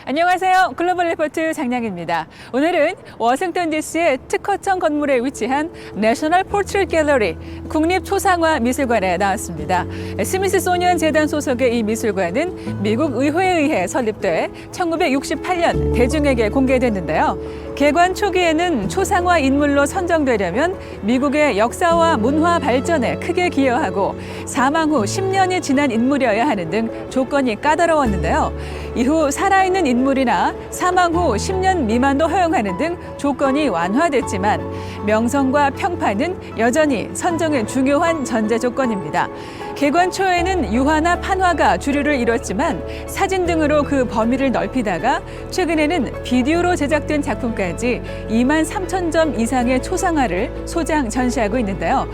안녕하세요. 글로벌 리포트 장량입니다. 오늘은 워싱턴 DC의 특허청 건물에 위치한 내셔널 포트레이트 갤러리 국립초상화 미술관에 나왔습니다. 스미스소니언 재단 소속의 이 미술관은 미국 의회에 의해 설립돼 1968년 대중에게 공개됐는데요. 개관 초기에는 초상화 인물로 선정되려면 미국의 역사와 문화 발전에 크게 기여하고 사망 후 10년이 지난 인물이어야 하는 등 조건이 까다로웠는데요. 이후 살아있는 인물이나 사망 후 10년 미만도 허용하는 등 조건이 완화됐지만 명성과 평판은 여전히 선정의 중요한 전제 조건입니다. 개관 초에는 유화나 판화가 주류를 이뤘지만 사진 등으로 그 범위를 넓히다가 최근에는 비디오로 제작된 작품까지 2만 3천 점 이상의 초상화를 소장 전시하고 있는데요.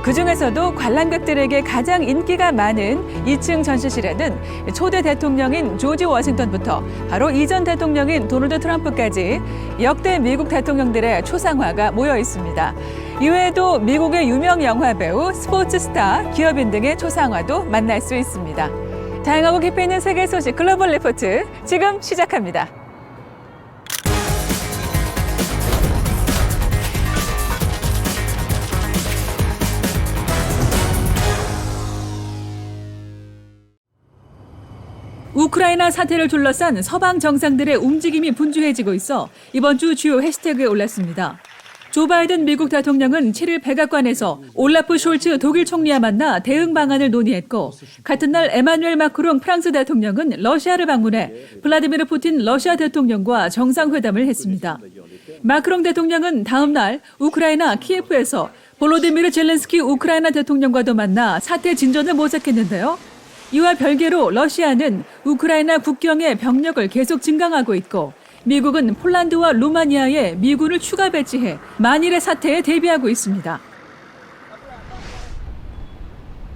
그중에서도 관람객들에게 가장 인기가 많은 2층 전시실에는 초대 대통령인 조지 워싱턴부터 바로 이전 대통령인 도널드 트럼프까지 역대 미국 대통령들의 초상화가 모여 있습니다. 이외에도 미국의 유명 영화배우, 스포츠 스타, 기업인 등의 초상화도 만날 수 있습니다. 다양하고 깊이 있는 세계 소식 글로벌 리포트 지금 시작합니다. 우크라이나 사태를 둘러싼 서방 정상들의 움직임이 분주해지고 있어 이번 주 주요 해시태그에 올랐습니다. 조 바이든 미국 대통령은 7일 백악관에서 올라프 숄츠 독일 총리와 만나 대응 방안을 논의했고 같은 날 에마누엘 마크롱 프랑스 대통령은 러시아를 방문해 블라디미르 푸틴 러시아 대통령과 정상회담을 했습니다. 마크롱 대통령은 다음 날 우크라이나 키예프에서 볼로디미르 젤렌스키 우크라이나 대통령과도 만나 사태 진전을 모색했는데요. 이와 별개로 러시아는 우크라이나 국경에 병력을 계속 증강하고 있고 미국은 폴란드와 루마니아에 미군을 추가 배치해 만일의 사태에 대비하고 있습니다.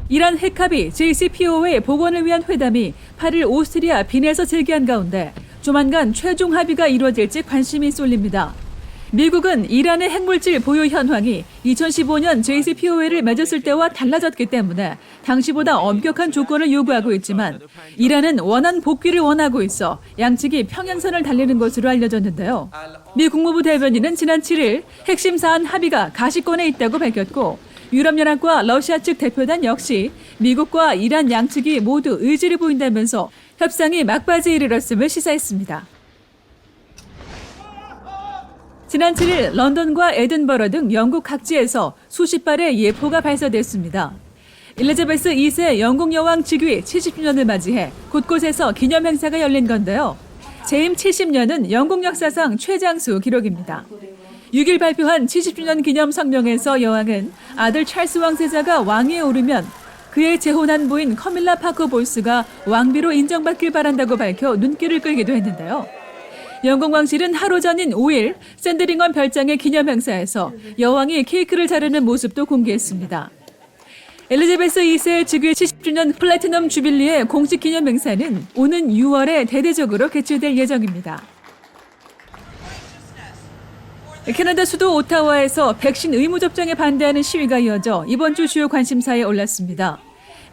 이란 핵합의 JCPOA 복원을 위한 회담이 8일 오스트리아 빈에서 재개한 가운데 조만간 최종 합의가 이루어질지 관심이 쏠립니다. 미국은 이란의 핵물질 보유 현황이 2015년 JCPOA를 맺었을 때와 달라졌기 때문에 당시보다 엄격한 조건을 요구하고 있지만 이란은 원한 복귀를 원하고 있어 양측이 평행선을 달리는 것으로 알려졌는데요. 미 국무부 대변인은 지난 7일 핵심 사안 합의가 가시권에 있다고 밝혔고 유럽연합과 러시아 측 대표단 역시 미국과 이란 양측이 모두 의지를 보인다면서 협상이 막바지에 이르렀음을 시사했습니다. 지난 7일 런던과 에든버러 등 영국 각지에서 수십 발의 예포가 발사됐습니다. 엘리자베스 2세 영국 여왕 즉위 70주년을 맞이해 곳곳에서 기념 행사가 열린 건데요. 재임 70년은 영국 역사상 최장수 기록입니다. 6일 발표한 70주년 기념 성명에서 여왕은 아들 찰스 왕세자가 왕위에 오르면 그의 재혼한 부인 커밀라 파커 볼스가 왕비로 인정받길 바란다고 밝혀 눈길을 끌기도 했는데요. 영국 왕실은 하루 전인 5일 샌드링엄 별장의 기념 행사에서 여왕이 케이크를 자르는 모습도 공개했습니다. 엘리자베스 2세 즉위 70주년 플래티넘 주빌리의 공식 기념 행사는 오는 6월에 대대적으로 개최될 예정입니다. 캐나다 수도 오타와에서 백신 의무 접종에 반대하는 시위가 이어져 이번 주 주요 관심사에 올랐습니다.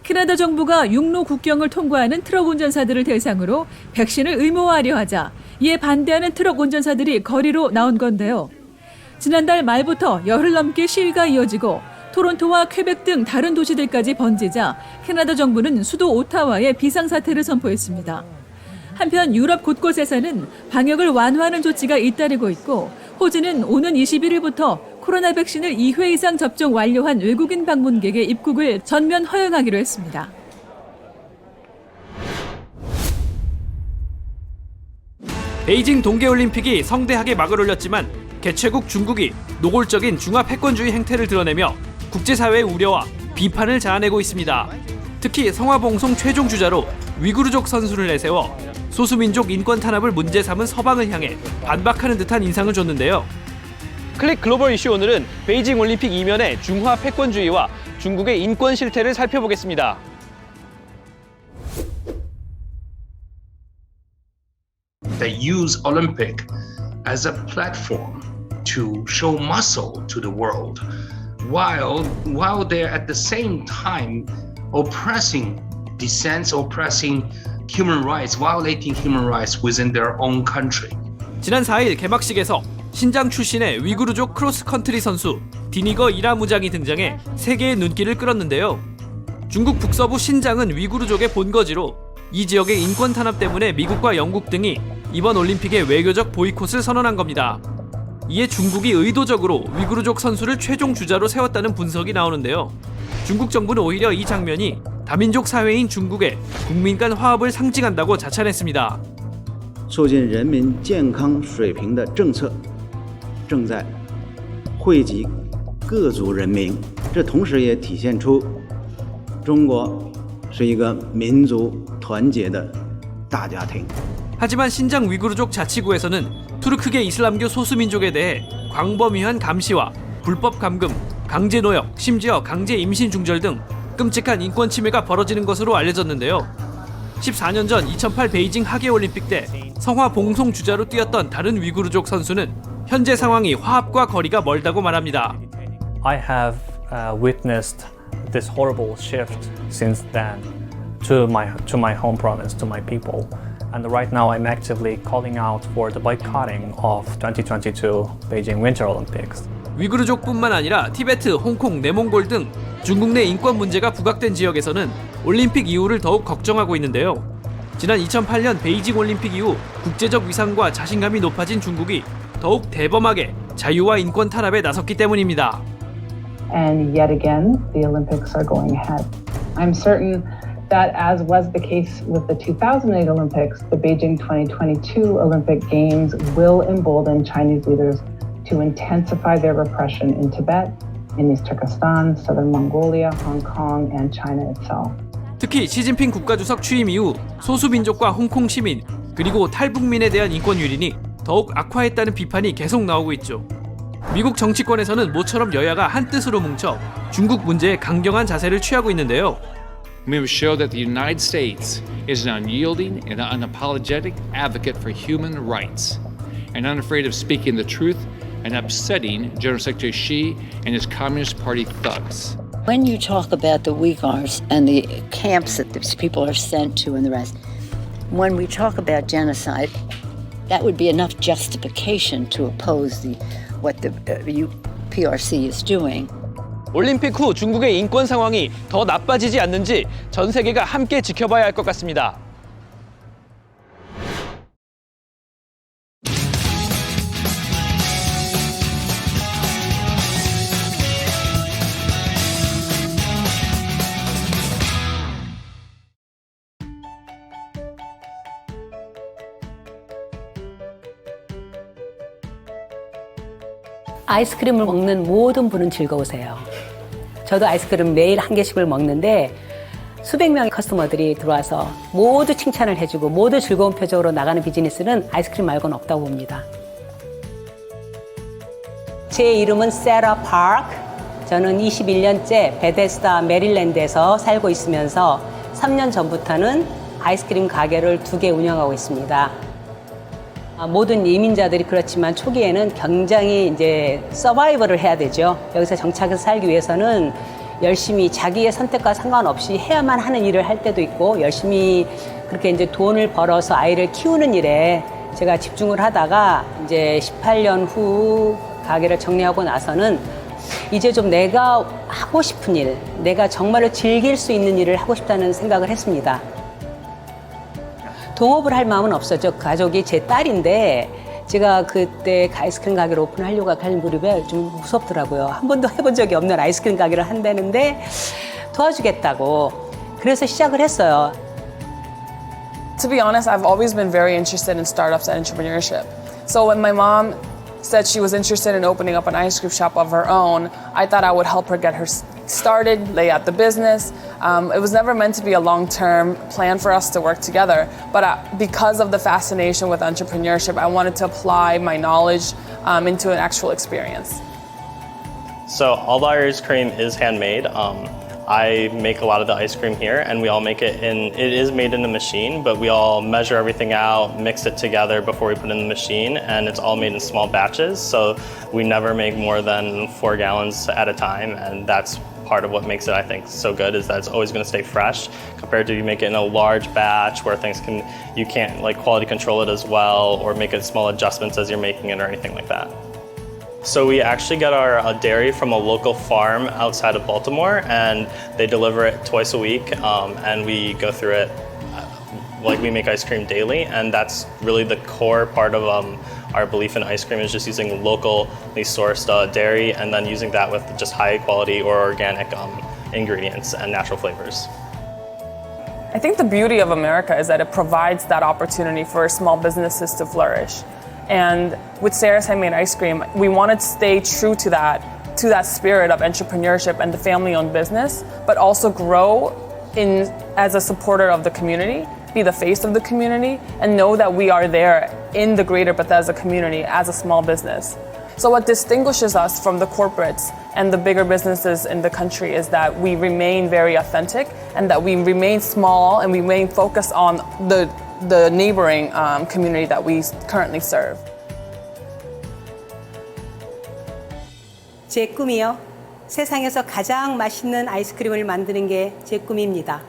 캐나다 정부가 육로 국경을 통과하는 트럭 운전사들을 대상으로 백신을 의무화하려 하자 이에 반대하는 트럭 운전사들이 거리로 나온 건데요. 지난달 말부터 열흘 넘게 시위가 이어지고 토론토와 퀘벡 등 다른 도시들까지 번지자 캐나다 정부는 수도 오타와에 비상사태를 선포했습니다. 한편 유럽 곳곳에서는 방역을 완화하는 조치가 잇따르고 있고 호주는 오는 21일부터 코로나 백신을 2회 이상 접종 완료한 외국인 방문객의 입국을 전면 허용하기로 했습니다. 베이징 동계올림픽이 성대하게 막을 올렸지만 개최국 중국이 노골적인 중화 패권주의 행태를 드러내며 국제사회의 우려와 비판을 자아내고 있습니다. 특히 성화봉송 최종 주자로 위구르족 선수를 내세워 소수민족 인권 탄압을 문제 삼은 서방을 향해 반박하는 듯한 인상을 줬는데요. 클릭 글로벌 이슈 오늘은 베이징 올림픽 이면의 중화 패권주의와 중국의 인권 실태를 살펴보겠습니다. They use Olympic as a platform to show muscle to the world, while they're at the same time oppressing dissents, oppressing human rights, violating human rights within their own country. 지난 4일 개막식에서 신장 출신의 위구르족 크로스컨트리 선수 디니거 이라무장이 등장해 세계의 눈길을 끌었는데요. 중국 북서부 신장은 위구르족의 본거지로 이 지역의 인권 탄압 때문에 미국과 영국 등이 이번 올림픽의 외교적 보이콧을 선언한 겁니다. 이에 중국이 의도적으로 위구르족 선수를 최종 주자로 세웠다는 분석이 na오는데요. 중국 정부는 오히려 이 장면이 다민족 사회인 중국의 국민 간 화합을 상징한다고 자찬했습니다. 促进人民健康水平的政策正在惠及各族人民，这同时也体现出中国是一个民族团结的大家庭。 하지만 신장 위구르족 자치구에서는 투르크계 이슬람교 소수민족에 대해 광범위한 감시와 불법 감금, 강제 노역, 심지어 강제 임신 중절 등 끔찍한 인권 침해가 벌어지는 것으로 알려졌는데요. 14년 전 2008 베이징 하계올림픽 때 성화 봉송 주자로 뛰었던 다른 위구르족 선수는 현재 상황이 화합과 거리가 멀다고 말합니다. I have witnessed this horrible shift since then to my home province, to my people. And right now I'm actively calling out for the boycotting of 2022 Beijing Winter Olympics. 위구르족뿐만 아니라 티베트, 홍콩, 내몽골 등 중국 내 인권 문제가 부각된 지역에서는 올림픽 이후를 더욱 걱정하고 있는데요. 지난 2008년 베이징 올림픽 이후 국제적 위상과 자신감이 높아진 중국이 더욱 대범하게 자유와 인권 탄압에 나섰기 때문입니다. And yet again, the Olympics are going ahead. I'm certain that, as was the case with the 2008 Olympics, the Beijing 2022 Olympic Games will embolden Chinese leaders to intensify their repression in Tibet, in East Turkestan, Southern Mongolia, Hong Kong, and China itself. 특히 시진핑 국가주석 취임 이후 소수민족과 홍콩 시민 그리고 탈북민에 대한 인권 유린이 더욱 악화했다는 비판이 계속 나오고 있죠. 미국 정치권에서는 모처럼 여야가 한뜻으로 뭉쳐 중국 문제에 강경한 자세를 취하고 있는데요. We must show that the United States is an unyielding and unapologetic advocate for human rights and unafraid of speaking the truth and upsetting General Secretary Xi and his Communist Party thugs. When you talk about the Uyghurs and the camps that these people are sent to and the rest, when we talk about genocide, that would be enough justification to oppose what the PRC is doing. 올림픽 후 중국의 인권 상황이 더 나빠지지 않는지 전 세계가 함께 지켜봐야 할 것 같습니다. 아이스크림을 먹는 모든 분은 즐거우세요. 저도 아이스크림 매일 한 개씩을 먹는데 수백 명의 커스터머들이 들어와서 모두 칭찬을 해주고 모두 즐거운 표정으로 나가는 비즈니스는 아이스크림 말고는 없다고 봅니다. 제 이름은 세라 파크. 저는 21년째 베데스다 메릴랜드에서 살고 있으면서 3년 전부터는 아이스크림 가게를 2개 운영하고 있습니다. 모든 이민자들이 그렇지만 초기에는 굉장히 이제 서바이벌을 해야 되죠. 여기서 정착해서 살기 위해서는 열심히 자기의 선택과 상관없이 해야만 하는 일을 할 때도 있고 열심히 그렇게 이제 돈을 벌어서 아이를 키우는 일에 제가 집중을 하다가 이제 18년 후 가게를 정리하고 나서는 이제 좀 내가 하고 싶은 일, 내가 정말로 즐길 수 있는 일을 하고 싶다는 생각을 했습니다. 동업을 할 마음은 없었죠. 가족이 제 딸인데 제가 그때 아이스크림 가게를 오픈하려고 할 무렵에 좀 무섭더라고요. 한 번도 해본 적이 없는 아이스크림 가게를 한다는데 도와주겠다고. 그래서 시작을 했어요. To be honest, I've always been very interested in startups and entrepreneurship. So when my mom said she was interested in opening up an ice cream shop of her own, I thought I would help her get her started, lay out the business. It was never meant to be a long-term plan for us to work together, but because of the fascination with entrepreneurship, I wanted to apply my knowledge into an actual experience. So all the ice cream is handmade. I make a lot of the ice cream here, and we all make it it is made in a machine, but we all measure everything out, mix it together before we put it in the machine, and it's all made in small batches, so we never make more than 4 gallons at a time, and that's part of what makes it, I think, so good is that it's always going to stay fresh compared to you make it in a large batch where you can't like quality control it as well or make it small adjustments as you're making it or anything like that. So we actually get our dairy from a local farm outside of Baltimore, and they deliver it twice a week, and we go through it like we make ice cream daily, and that's really the core part of our belief in ice cream is just using locally sourced dairy and then using that with just high quality or organic ingredients and natural flavors. I think the beauty of America is that it provides that opportunity for small businesses to flourish. And with Sarah's Handmade Ice Cream, we wanted to stay true to that spirit of entrepreneurship and the family-owned business, but also grow as a supporter of the community, be the face of the community, and know that we are there in the greater Bethesda community as a small business. So what distinguishes us from the corporates and the bigger businesses in the country is that we remain very authentic and that we remain small and we remain focused on the neighboring community that we currently serve. 제 꿈이요. 세상에서 가장 맛있는 아이스크림을 만드는 게 제 꿈입니다.